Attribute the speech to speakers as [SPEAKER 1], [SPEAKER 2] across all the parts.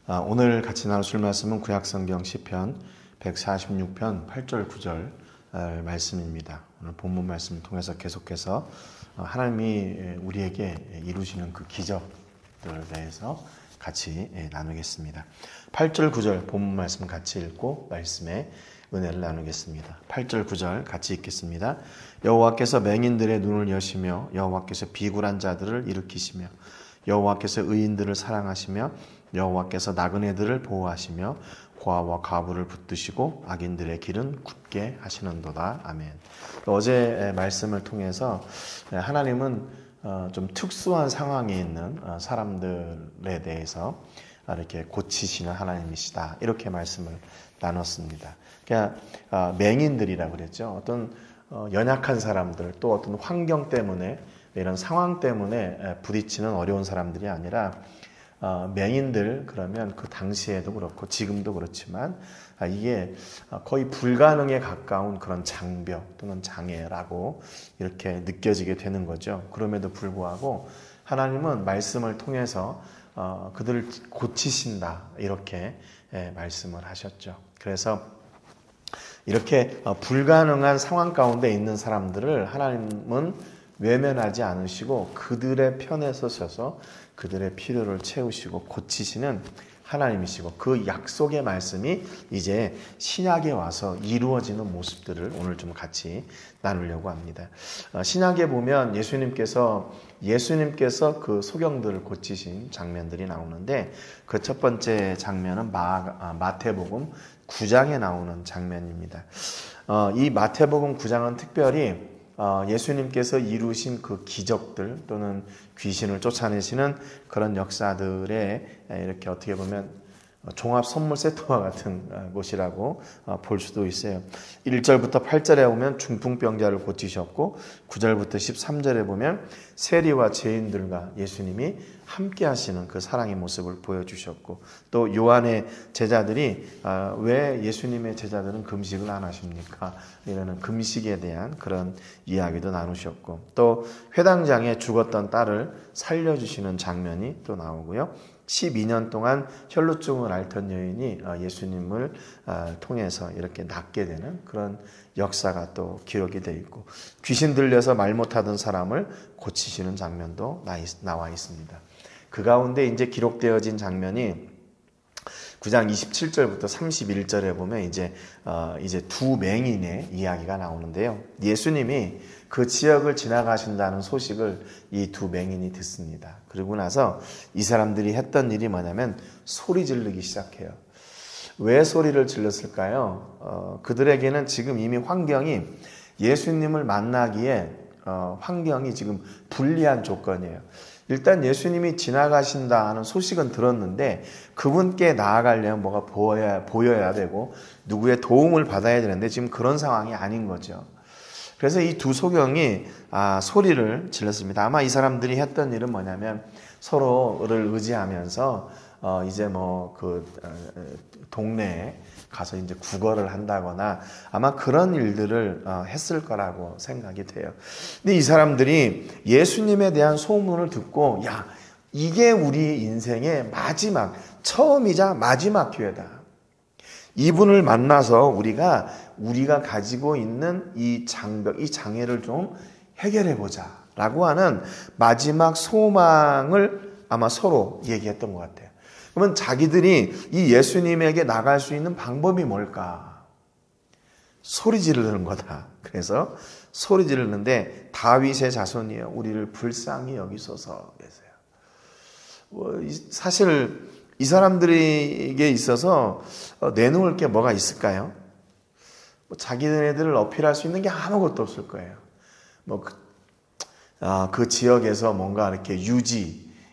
[SPEAKER 1] 오늘 같이 나눌 말씀은 구약성경 시편 146편 8절 9절 말씀입니다. 오늘 본문 말씀을 통해서 계속해서 하나님이 우리에게 이루시는 그 기적들에 대해서 같이 나누겠습니다. 8절 9절 본문 말씀 같이 읽고 말씀의 은혜를 나누겠습니다. 8절 9절 같이 읽겠습니다. 여호와께서 맹인들의 눈을 여시며 여호와께서 비굴한 자들을 일으키시며 여호와께서 의인들을 사랑하시며 여호와께서 나그네들을 보호하시며 고아와 과부를 붙드시고 악인들의 길은 굳게 하시는도다. 아멘. 어제 말씀을 통해서 하나님은 좀 특수한 상황에 있는 사람들에 대해서 이렇게 고치시는 하나님이시다. 이렇게 말씀을 나눴습니다. 그러니까 맹인들이라고 그랬죠. 어떤 연약한 사람들, 또 어떤 환경 때문에 이런 상황 때문에 부딪히는 어려운 사람들이 아니라 맹인들, 그러면 그 당시에도 그렇고 지금도 그렇지만 이게 거의 불가능에 가까운 그런 장벽 또는 장애라고 이렇게 느껴지게 되는 거죠. 그럼에도 불구하고 하나님은 말씀을 통해서 그들을 고치신다, 이렇게 말씀을 하셨죠. 그래서 이렇게 불가능한 상황 가운데 있는 사람들을 하나님은 외면하지 않으시고 그들의 편에 서셔서 그들의 필요를 채우시고 고치시는 하나님이시고, 그 약속의 말씀이 이제 신약에 와서 이루어지는 모습들을 오늘 좀 같이 나누려고 합니다. 신약에 보면 예수님께서 그 소경들을 고치신 장면들이 나오는데, 그 첫 번째 장면은 마태복음 9장에 나오는 장면입니다. 이 마태복음 9장은 특별히 예수님께서 이루신 그 기적들 또는 귀신을 쫓아내시는 그런 역사들에 이렇게 어떻게 보면 종합 선물 세트와 같은 곳이라고 볼 수도 있어요. 1절부터 8절에 보면 중풍병자를 고치셨고, 9절부터 13절에 보면 세리와 죄인들과 예수님이 함께 하시는 그 사랑의 모습을 보여주셨고, 또 요한의 제자들이 왜 예수님의 제자들은 금식을 안 하십니까? 이러는 금식에 대한 그런 이야기도 나누셨고, 또 회당장에 죽었던 딸을 살려주시는 장면이 또 나오고요. 12년 동안 혈루증을 앓던 여인이 예수님을 통해서 이렇게 낫게 되는 그런 역사가 또 기록이 되어 있고, 귀신 들려서 말 못하던 사람을 고치시는 장면도 나와 있습니다. 그 가운데 이제 기록되어진 장면이 9장 27절부터 31절에 보면 이제 두 맹인의 이야기가 나오는데요. 예수님이 그 지역을 지나가신다는 소식을 이 두 맹인이 듣습니다. 그러고 나서 이 사람들이 했던 일이 뭐냐면 소리 지르기 시작해요. 왜 소리를 질렀을까요? 그들에게는 지금 이미 환경이 예수님을 만나기에 환경이 지금 불리한 조건이에요. 일단 예수님이 지나가신다 하는 소식은 들었는데 그분께 나아가려면 뭐가 보여야 되고 누구의 도움을 받아야 되는데 지금 그런 상황이 아닌 거죠. 그래서 이 두 소경이 소리를 질렀습니다. 아마 이 사람들이 했던 일은 뭐냐면 서로를 의지하면서 이제 그 동네에 가서 이제 구걸을 한다거나 아마 그런 일들을 했을 거라고 생각이 돼요. 근데 이 사람들이 예수님에 대한 소문을 듣고, 야, 이게 우리 인생의 처음이자 마지막 기회다. 이분을 만나서 우리가 가지고 있는 이 장벽, 이 장애를 좀 해결해보자 라고 하는 마지막 소망을 아마 서로 얘기했던 것 같아요. 그러면 자기들이 이 예수님에게 나갈 수 있는 방법이 뭘까? 소리 지르는 거다. 그래서 소리 지르는데 다윗의 자손이여 우리를 불쌍히 여기소서 그랬어요. 사실 이 사람들에게 있어서 내놓을 게 뭐가 있을까요? 자기네들을 어필할 수 있는 게 아무것도 없을 거예요. 그 지역에서 뭔가 이렇게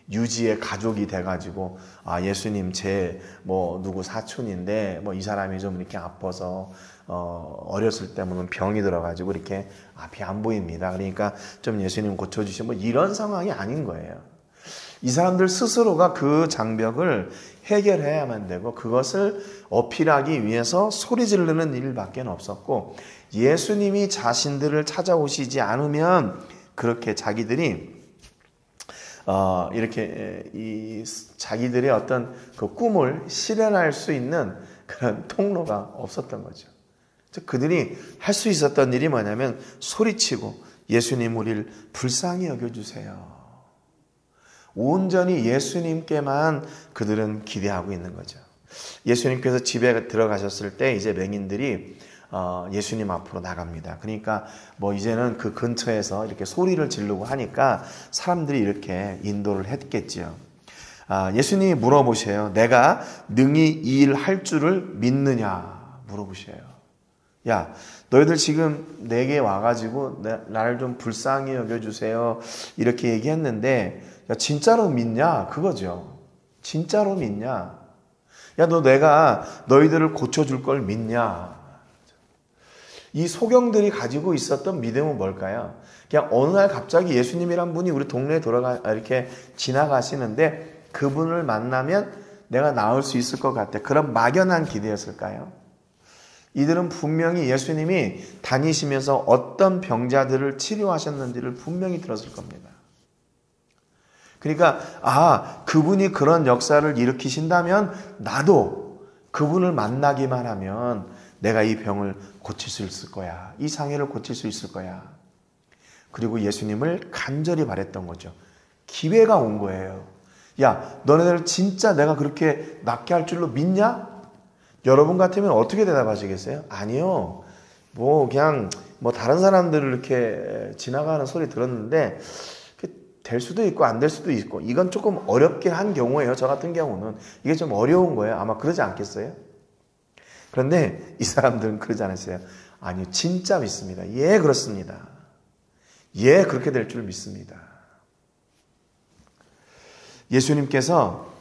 [SPEAKER 1] 유지의 가족이 돼가지고 예수님 제 누구 사촌인데 이 사람이 좀 이렇게 아파서 어렸을 때 병이 들어가지고 이렇게 앞이 안 보입니다. 그러니까 좀 예수님 고쳐주시면 이런 상황이 아닌 거예요. 이 사람들 스스로가 그 장벽을 해결해야만 되고 그것을 어필하기 위해서 소리 지르는 일밖에 없었고, 예수님이 자신들을 찾아오시지 않으면 그렇게 자기들이 이렇게 이 자기들의 어떤 그 꿈을 실현할 수 있는 그런 통로가 없었던 거죠. 그들이 할 수 있었던 일이 뭐냐면 소리치고 예수님 우리를 불쌍히 여겨주세요. 온전히 예수님께만 그들은 기대하고 있는 거죠. 예수님께서 집에 들어가셨을 때 이제 맹인들이 예수님 앞으로 나갑니다. 그러니까 뭐 이제는 그 근처에서 이렇게 소리를 지르고 하니까 사람들이 이렇게 인도를 했겠지요. 예수님이 물어보셔요. 내가 능히 이 일 할 줄을 믿느냐 물어보셔요. 야, 너희들 지금 내게 와가지고 나를 좀 불쌍히 여겨주세요 이렇게 얘기했는데 야, 진짜로 믿냐? 그거죠. 진짜로 믿냐? 야, 내가 너희들을 고쳐줄 걸 믿냐? 이 소경들이 가지고 있었던 믿음은 뭘까요? 그냥 어느 날 갑자기 예수님이란 분이 우리 동네에 이렇게 지나가시는데 그분을 만나면 내가 나을 수 있을 것 같아. 그런 막연한 기대였을까요? 이들은 분명히 예수님이 다니시면서 어떤 병자들을 치료하셨는지를 분명히 들었을 겁니다. 그러니까 그분이 그런 역사를 일으키신다면 나도 그분을 만나기만 하면 내가 이 병을 고칠 수 있을 거야. 이 장애를 고칠 수 있을 거야. 그리고 예수님을 간절히 바랬던 거죠. 기회가 온 거예요. 야, 너네들 진짜 내가 그렇게 낫게 할 줄로 믿냐? 여러분 같으면 어떻게 대답하시겠어요? 아니요. 그냥 다른 사람들을 이렇게 지나가는 소리 들었는데 될 수도 있고 안 될 수도 있고 이건 조금 어렵게 한 경우예요. 저 같은 경우는 이게 좀 어려운 거예요. 아마 그러지 않겠어요? 그런데 이 사람들은 그러지 않았어요. 아니요, 진짜 믿습니다. 예, 그렇습니다. 예, 그렇게 될 줄 믿습니다. 예수님께서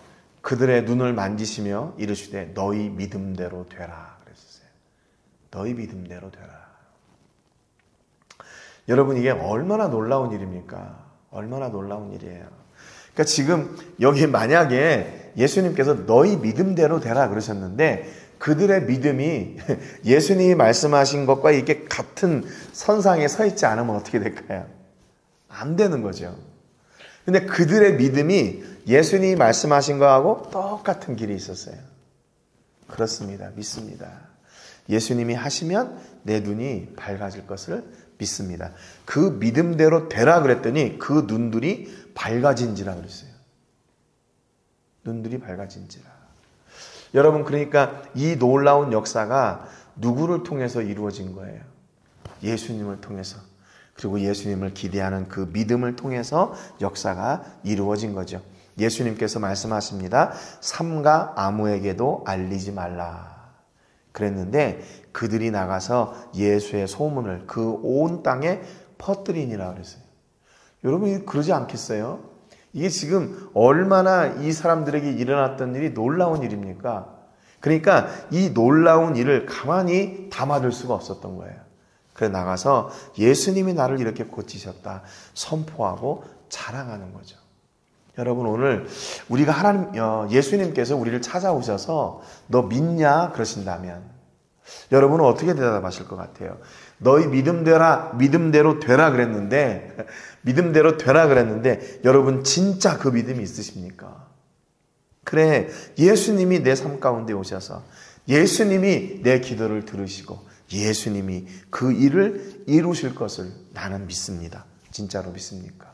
[SPEAKER 1] 그들의 눈을 만지시며 이르시되 너희 믿음대로 되라 그랬어요. 너희 믿음대로 되라. 여러분, 이게 얼마나 놀라운 일입니까? 얼마나 놀라운 일이에요. 그러니까 지금 여기 만약에 예수님께서 너희 믿음대로 되라 그러셨는데 그들의 믿음이 예수님이 말씀하신 것과 이게 같은 선상에 서 있지 않으면 어떻게 될까요? 안 되는 거죠. 근데 그들의 믿음이 예수님이 말씀하신 거하고 똑같은 길이 있었어요. 그렇습니다. 믿습니다. 예수님이 하시면 내 눈이 밝아질 것을 믿습니다. 그 믿음대로 되라 그랬더니 그 눈들이 밝아진지라 그랬어요. 눈들이 밝아진지라. 여러분, 그러니까 이 놀라운 역사가 누구를 통해서 이루어진 거예요? 예수님을 통해서. 그리고 예수님을 기대하는 그 믿음을 통해서 역사가 이루어진 거죠. 예수님께서 말씀하십니다. 삼가 아무에게도 알리지 말라 그랬는데 그들이 나가서 예수의 소문을 그 온 땅에 퍼뜨리니라 그랬어요. 여러분, 그러지 않겠어요? 이게 지금 얼마나 이 사람들에게 일어났던 일이 놀라운 일입니까? 그러니까 이 놀라운 일을 가만히 담아둘 수가 없었던 거예요. 그래서 나가서 예수님이 나를 이렇게 고치셨다 선포하고 자랑하는 거죠. 여러분, 오늘 우리가 예수님께서 우리를 찾아오셔서 너 믿냐 그러신다면 여러분은 어떻게 대답하실 것 같아요? 너희 믿음대로 되라 그랬는데 여러분 진짜 그 믿음이 있으십니까? 그래, 예수님이 내 삶 가운데 오셔서 예수님이 내 기도를 들으시고 예수님이 그 일을 이루실 것을 나는 믿습니다. 진짜로 믿습니까?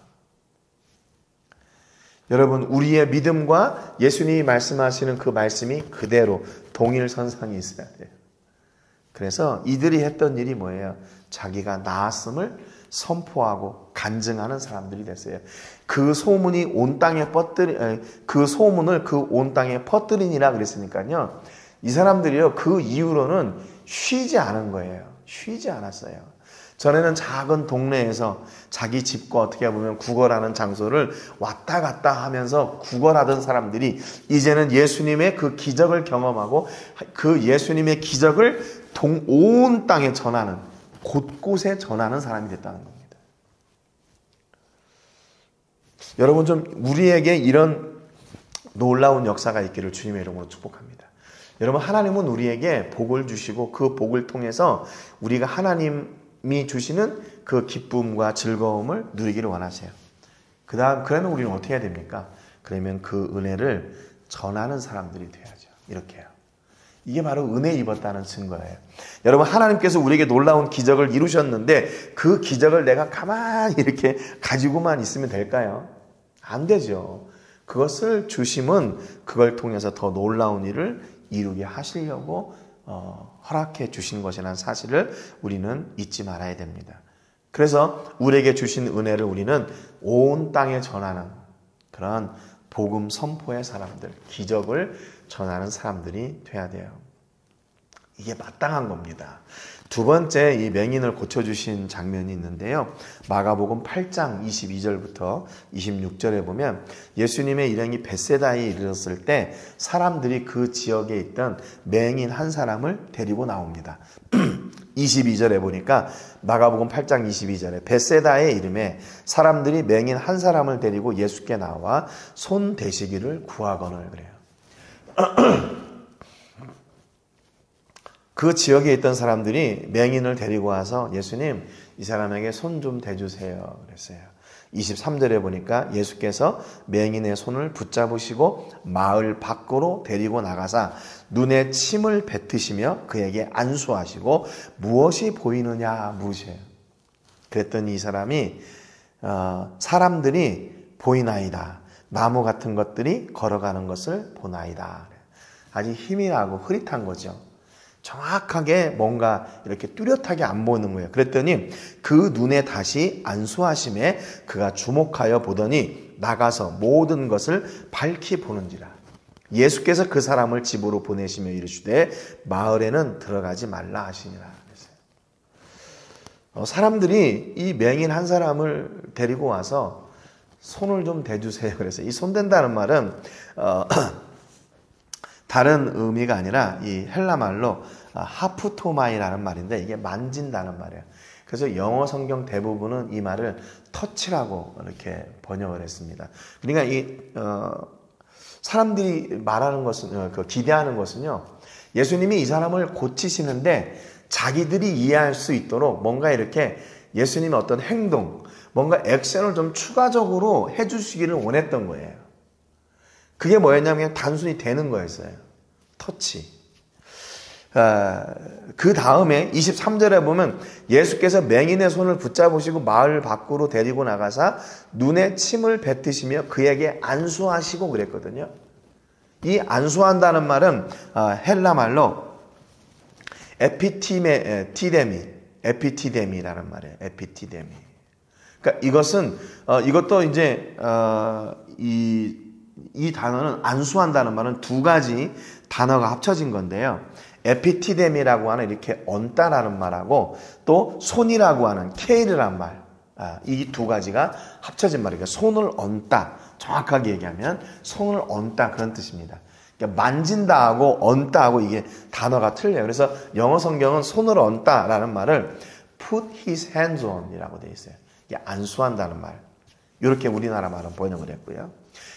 [SPEAKER 1] 여러분, 우리의 믿음과 예수님이 말씀하시는 그 말씀이 그대로 동일선상에 있어야 돼요. 그래서 이들이 했던 일이 뭐예요? 자기가 나았음을 선포하고 간증하는 사람들이 됐어요. 그 소문이 온 땅에 그 소문을 그 온 땅에 퍼뜨리니라 그랬으니까요. 이 사람들이요, 그 이후로는 쉬지 않은 거예요. 쉬지 않았어요. 전에는 작은 동네에서 자기 집과 어떻게 보면 구걸하는 장소를 왔다 갔다 하면서 구걸하던 사람들이 이제는 예수님의 그 기적을 경험하고 그 예수님의 기적을 온 땅에 전하는, 곳곳에 전하는 사람이 됐다는 겁니다. 여러분, 좀 우리에게 이런 놀라운 역사가 있기를 주님의 이름으로 축복합니다. 여러분, 하나님은 우리에게 복을 주시고 그 복을 통해서 우리가 하나님이 주시는 그 기쁨과 즐거움을 누리기를 원하세요. 그러면 우리는 어떻게 해야 됩니까? 그러면 그 은혜를 전하는 사람들이 돼야죠. 이렇게요. 이게 바로 은혜 입었다는 증거예요. 여러분, 하나님께서 우리에게 놀라운 기적을 이루셨는데 그 기적을 내가 가만히 이렇게 가지고만 있으면 될까요? 안 되죠. 그것을 주심은 그걸 통해서 더 놀라운 일을 이루게 하시려고 허락해 주신 것이라는 사실을 우리는 잊지 말아야 됩니다. 그래서 우리에게 주신 은혜를 우리는 온 땅에 전하는 그런 복음 선포의 사람들, 기적을 전하는 사람들이 돼야 돼요. 이게 마땅한 겁니다. 두 번째, 이 맹인을 고쳐주신 장면이 있는데요. 마가복음 8장 22절부터 26절에 보면 예수님의 일행이 벳세다에 이르렀을 때 사람들이 그 지역에 있던 맹인 한 사람을 데리고 나옵니다. 22절에 보니까 마가복음 8장 22절에 벳세다의 이름에 사람들이 맹인 한 사람을 데리고 예수께 나와 손 대시기를 구하거늘 그래요. 그 지역에 있던 사람들이 맹인을 데리고 와서 예수님, 이 사람에게 손 좀 대주세요 그랬어요. 23절에 보니까 예수께서 맹인의 손을 붙잡으시고 마을 밖으로 데리고 나가사 눈에 침을 뱉으시며 그에게 안수하시고 무엇이 보이느냐 물으셔요. 그랬더니 이 사람이 사람들이 보이나이다. 나무 같은 것들이 걸어가는 것을 보나이다. 아주 희미하고 흐릿한 거죠. 정확하게 뭔가 이렇게 뚜렷하게 안 보이는 거예요. 그랬더니 그 눈에 다시 안수하심에 그가 주목하여 보더니 나가서 모든 것을 밝히 보는지라. 예수께서 그 사람을 집으로 보내시며 이르시되 마을에는 들어가지 말라 하시니라. 사람들이 이 맹인 한 사람을 데리고 와서 손을 좀 대주세요. 그래서 이 손 댄다는 말은 다른 의미가 아니라 이 헬라 말로 하프토마이라는 말인데 이게 만진다는 말이에요. 그래서 영어 성경 대부분은 이 말을 터치라고 이렇게 번역을 했습니다. 그러니까 이 사람들이 말하는 것은 기대하는 것은요. 예수님이 이 사람을 고치시는데 자기들이 이해할 수 있도록 뭔가 이렇게 예수님의 어떤 행동, 뭔가 액션을 좀 추가적으로 해주시기를 원했던 거예요. 그게 뭐였냐면 단순히 되는 거였어요. 터치. 그 다음에 23절에 보면 예수께서 맹인의 손을 붙잡으시고 마을 밖으로 데리고 나가사 눈에 침을 뱉으시며 그에게 안수하시고 그랬거든요. 이 안수한다는 말은 헬라 말로 에피티데미라는 말이에요. 에피티데미. 그러니까 이것도 이제 이 단어는 안수한다는 말은 두 가지 단어가 합쳐진 건데요. 에피티데미라고 하는 이렇게 얹다라는 말하고 또 손이라고 하는 케이르란 말, 이 두 가지가 합쳐진 말이에요. 손을 얹다, 정확하게 얘기하면 손을 얹다 그런 뜻입니다. 그러니까 만진다 하고 얹다 하고 이게 단어가 틀려요. 그래서 영어 성경은 손을 얹다라는 말을 put his hands on 이라고 되어 있어요. 이게 안수한다는 말. 이렇게 우리나라 말은 번역을 했고요.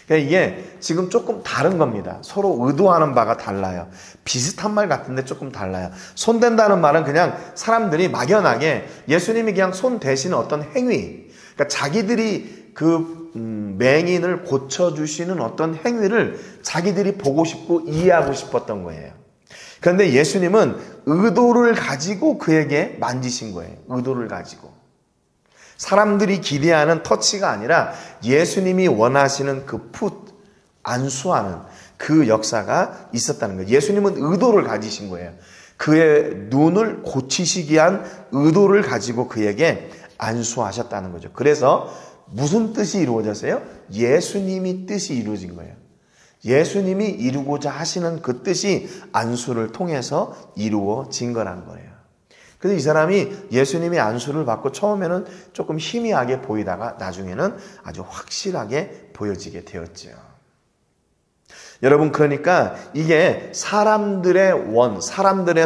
[SPEAKER 1] 그러니까 이게 지금 조금 다른 겁니다. 서로 의도하는 바가 달라요. 비슷한 말 같은데 조금 달라요. 손 댄다는 말은 그냥 사람들이 막연하게 예수님이 그냥 손 대시는 어떤 행위, 그러니까 자기들이 그 맹인을 고쳐주시는 어떤 행위를 자기들이 보고 싶고 이해하고 싶었던 거예요. 그런데 예수님은 의도를 가지고 그에게 만지신 거예요. 의도를 가지고. 사람들이 기대하는 터치가 아니라 예수님이 원하시는 그 안수하는 그 역사가 있었다는 거예요. 예수님은 의도를 가지신 거예요. 그의 눈을 고치시기 위한 의도를 가지고 그에게 안수하셨다는 거죠. 그래서 무슨 뜻이 이루어졌어요? 예수님이 뜻이 이루어진 거예요. 예수님이 이루고자 하시는 그 뜻이 안수를 통해서 이루어진 거란 거예요. 그래서 이 사람이 예수님의 안수를 받고 처음에는 조금 희미하게 보이다가 나중에는 아주 확실하게 보여지게 되었죠. 여러분, 그러니까 이게 사람들의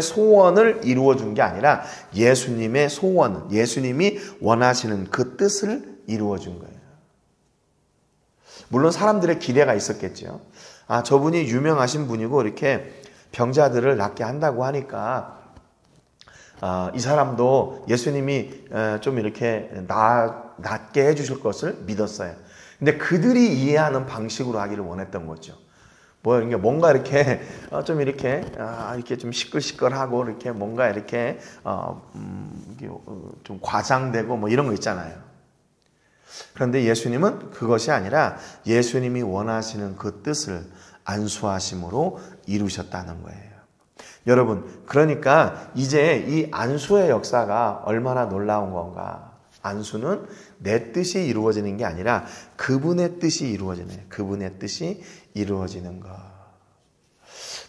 [SPEAKER 1] 소원을 이루어준 게 아니라 예수님의 소원, 예수님이 원하시는 그 뜻을 이루어준 거예요. 물론 사람들의 기대가 있었겠죠. 저분이 유명하신 분이고 이렇게 병자들을 낫게 한다고 하니까 이 사람도 예수님이 좀 이렇게 낫게 해주실 것을 믿었어요. 근데 그들이 이해하는 방식으로 하기를 원했던 거죠. 그러니까 뭔가 이렇게 좀 이렇게 좀 시끌시끌하고 이렇게 뭔가 이렇게 좀 과장되고 뭐 이런 거 있잖아요. 그런데 예수님은 그것이 아니라 예수님이 원하시는 그 뜻을 안수하심으로 이루셨다는 거예요. 여러분, 그러니까 이제 이 안수의 역사가 얼마나 놀라운 건가. 안수는 내 뜻이 이루어지는 게 아니라 그분의 뜻이 이루어지는, 그분의 뜻이 이루어지는 것.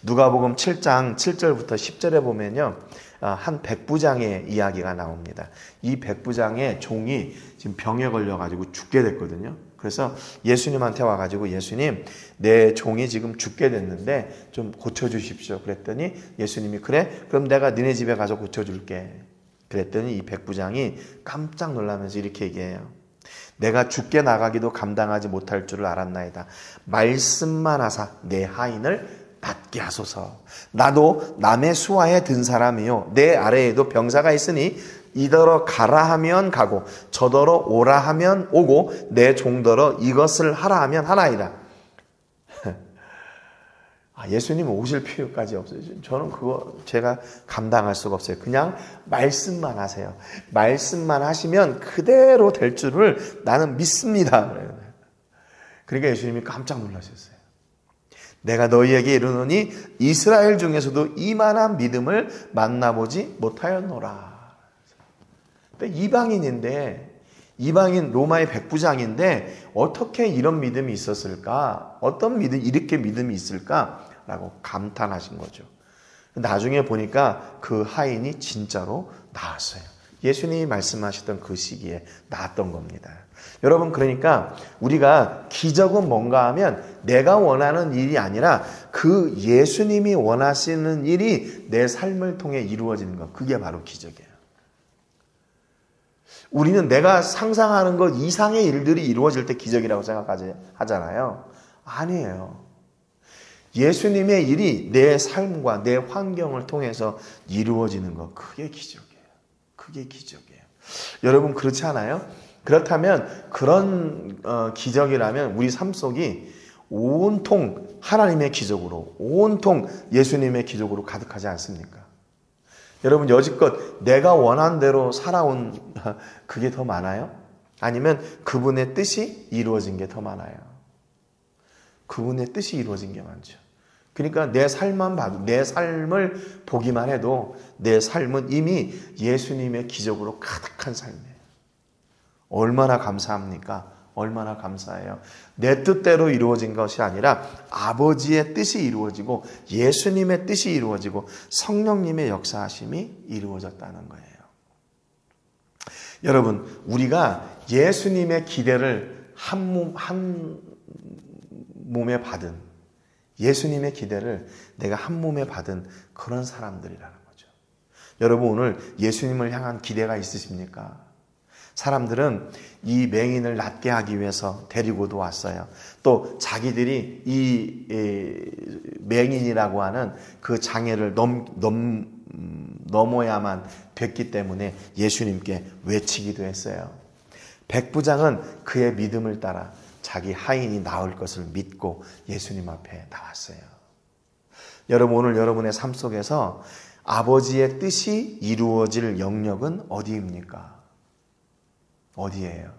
[SPEAKER 1] 누가복음 7장 7절부터 10절에 보면요, 한 백부장의 이야기가 나옵니다. 이 백부장의 종이 지금 병에 걸려가지고 죽게 됐거든요. 그래서 예수님한테 와가지고 예수님, 내 종이 지금 죽게 됐는데 좀 고쳐주십시오. 그랬더니 예수님이 그래? 그럼 내가 너네 집에 가서 고쳐줄게. 그랬더니 이 백부장이 깜짝 놀라면서 이렇게 얘기해요. 내가 죽게 나가기도 감당하지 못할 줄을 알았나이다. 말씀만 하사 내 하인을 낫게 하소서. 나도 남의 수하에 든 사람이요, 내 아래에도 병사가 있으니 이더러 가라 하면 가고 저더러 오라 하면 오고 내 종더러 이것을 하라 하면 하나이다. 예수님은 오실 필요까지 없어요. 저는 그거 제가 감당할 수가 없어요. 그냥 말씀만 하세요. 말씀만 하시면 그대로 될 줄을 나는 믿습니다. 그러니까 예수님이 깜짝 놀라셨어요. 내가 너희에게 이르노니 이스라엘 중에서도 이만한 믿음을 만나보지 못하였노라. 이방인 로마의 백부장인데 어떻게 이런 믿음이 있었을까? 어떤 이렇게 믿음이 있을까? 라고 감탄하신 거죠. 나중에 보니까 그 하인이 진짜로 나았어요. 예수님이 말씀하셨던 그 시기에 나았던 겁니다. 여러분, 그러니까 우리가 기적은 뭔가 하면 내가 원하는 일이 아니라 그 예수님이 원하시는 일이 내 삶을 통해 이루어지는 것, 그게 바로 기적이에요. 우리는 내가 상상하는 것 이상의 일들이 이루어질 때 기적이라고 생각하잖아요. 아니에요. 예수님의 일이 내 삶과 내 환경을 통해서 이루어지는 것, 그게 기적이에요. 그게 기적이에요. 여러분, 그렇지 않아요? 그렇다면 그런 기적이라면 우리 삶 속이 온통 하나님의 기적으로, 온통 예수님의 기적으로 가득하지 않습니까? 여러분, 여지껏 내가 원한 대로 살아온 그게 더 많아요? 아니면 그분의 뜻이 이루어진 게 더 많아요? 그분의 뜻이 이루어진 게 많죠. 그러니까 내 삶을 보기만 해도 내 삶은 이미 예수님의 기적으로 가득한 삶이에요. 얼마나 감사합니까? 얼마나 감사해요. 내 뜻대로 이루어진 것이 아니라 아버지의 뜻이 이루어지고 예수님의 뜻이 이루어지고 성령님의 역사하심이 이루어졌다는 거예요. 여러분, 우리가 예수님의 기대를 한 몸에 받은, 예수님의 기대를 내가 한 몸에 받은 그런 사람들이라는 거죠. 여러분, 오늘 예수님을 향한 기대가 있으십니까? 사람들은 이 맹인을 낫게 하기 위해서 데리고도 왔어요. 또 자기들이 이 맹인이라고 하는 그 장애를 넘어야만 됐기 때문에 예수님께 외치기도 했어요. 백부장은 그의 믿음을 따라 자기 하인이 나을 것을 믿고 예수님 앞에 나왔어요. 여러분, 오늘 여러분의 삶 속에서 아버지의 뜻이 이루어질 영역은 어디입니까? 어디예요?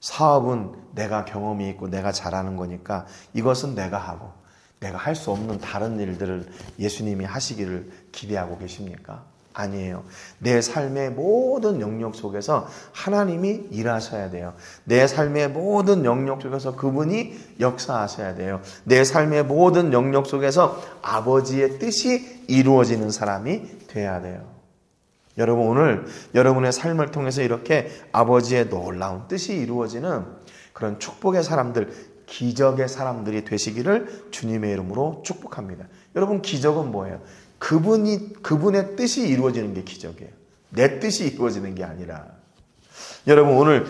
[SPEAKER 1] 사업은 내가 경험이 있고 내가 잘하는 거니까 이것은 내가 하고 내가 할 수 없는 다른 일들을 예수님이 하시기를 기대하고 계십니까? 아니에요. 내 삶의 모든 영역 속에서 하나님이 일하셔야 돼요. 내 삶의 모든 영역 속에서 그분이 역사하셔야 돼요. 내 삶의 모든 영역 속에서 아버지의 뜻이 이루어지는 사람이 돼야 돼요. 여러분, 오늘 여러분의 삶을 통해서 이렇게 아버지의 놀라운 뜻이 이루어지는 그런 축복의 사람들, 기적의 사람들이 되시기를 주님의 이름으로 축복합니다. 여러분, 기적은 뭐예요? 그분의 뜻이 이루어지는 게 기적이에요. 내 뜻이 이루어지는 게 아니라. 여러분, 오늘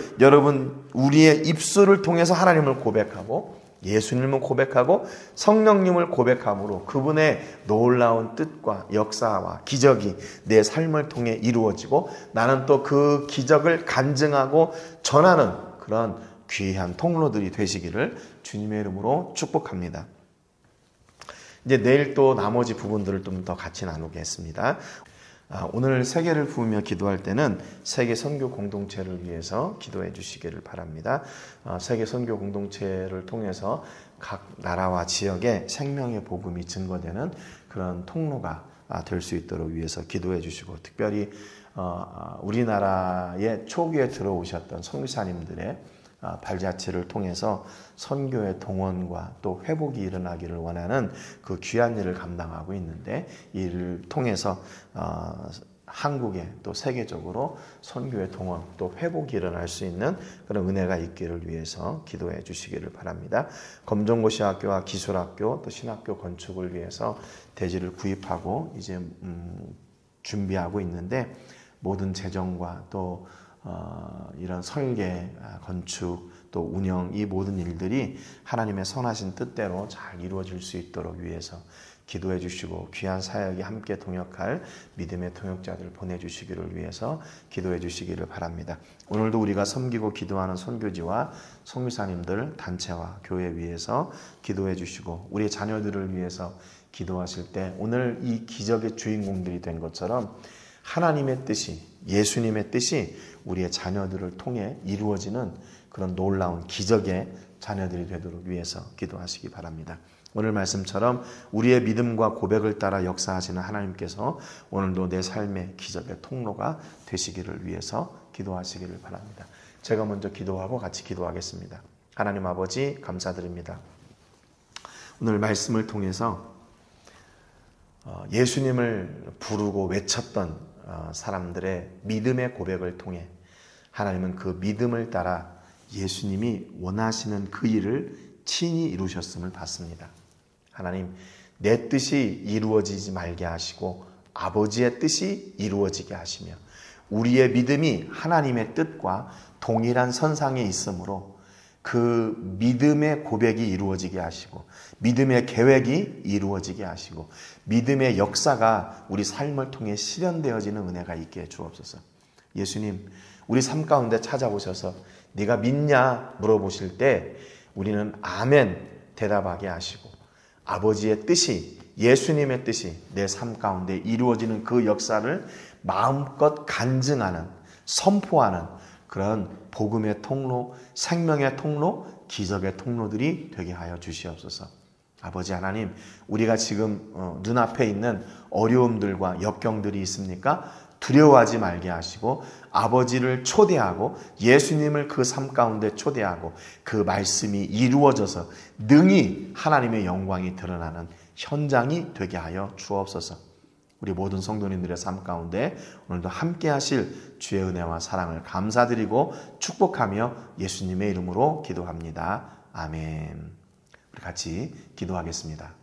[SPEAKER 1] 우리의 입술을 통해서 하나님을 고백하고 예수님을 고백하고 성령님을 고백함으로 그분의 놀라운 뜻과 역사와 기적이 내 삶을 통해 이루어지고 나는 또 그 기적을 간증하고 전하는 그런 귀한 통로들이 되시기를 주님의 이름으로 축복합니다. 이제 내일 또 나머지 부분들을 좀 더 같이 나누겠습니다. 오늘 세계를 부으며 기도할 때는 세계 선교 공동체를 위해서 기도해 주시기를 바랍니다. 세계 선교 공동체를 통해서 각 나라와 지역에 생명의 복음이 증거되는 그런 통로가 될 수 있도록 위해서 기도해 주시고, 특별히 우리나라에 초기에 들어오셨던 선교사님들의 발자취를 통해서 선교의 동원과 또 회복이 일어나기를 원하는 그 귀한 일을 감당하고 있는데, 이를 통해서 한국에 또 세계적으로 선교의 동원 또 회복이 일어날 수 있는 그런 은혜가 있기를 위해서 기도해 주시기를 바랍니다. 검정고시학교와 기술학교 또 신학교 건축을 위해서 대지를 구입하고 이제 준비하고 있는데, 모든 재정과 또 이런 설계, 건축, 또 운영, 이 모든 일들이 하나님의 선하신 뜻대로 잘 이루어질 수 있도록 위해서 기도해 주시고, 귀한 사역이 함께 동역할 믿음의 동역자들을 보내주시기를 위해서 기도해 주시기를 바랍니다. 오늘도 우리가 섬기고 기도하는 선교지와 선교사님들, 단체와 교회 위해서 기도해 주시고, 우리 자녀들을 위해서 기도하실 때 오늘 이 기적의 주인공들이 된 것처럼 하나님의 뜻이, 예수님의 뜻이 우리의 자녀들을 통해 이루어지는 그런 놀라운 기적의 자녀들이 되도록 위해서 기도하시기 바랍니다. 오늘 말씀처럼 우리의 믿음과 고백을 따라 역사하시는 하나님께서 오늘도 내 삶의 기적의 통로가 되시기를 위해서 기도하시기를 바랍니다. 제가 먼저 기도하고 같이 기도하겠습니다. 하나님 아버지, 감사드립니다. 오늘 말씀을 통해서 예수님을 부르고 외쳤던 사람들의 믿음의 고백을 통해 하나님은 그 믿음을 따라 예수님이 원하시는 그 일을 친히 이루셨음을 봤습니다. 하나님, 내 뜻이 이루어지지 말게 하시고 아버지의 뜻이 이루어지게 하시며, 우리의 믿음이 하나님의 뜻과 동일한 선상에 있으므로 그 믿음의 고백이 이루어지게 하시고, 믿음의 계획이 이루어지게 하시고, 믿음의 역사가 우리 삶을 통해 실현되어지는 은혜가 있게 해 주옵소서. 예수님, 우리 삶 가운데 찾아오셔서 네가 믿냐 물어보실 때 우리는 아멘 대답하게 하시고, 아버지의 뜻이, 예수님의 뜻이 내 삶 가운데 이루어지는 그 역사를 마음껏 간증하는, 선포하는 그런 복음의 통로, 생명의 통로, 기적의 통로들이 되게 하여 주시옵소서. 아버지 하나님, 우리가 지금 눈앞에 있는 어려움들과 역경들이 있습니까? 두려워하지 말게 하시고 아버지를 초대하고 예수님을 그 삶 가운데 초대하고 그 말씀이 이루어져서 능히 하나님의 영광이 드러나는 현장이 되게 하여 주옵소서. 우리 모든 성도님들의 삶 가운데 오늘도 함께 하실 주의 은혜와 사랑을 감사드리고 축복하며 예수님의 이름으로 기도합니다. 아멘. 우리 같이 기도하겠습니다.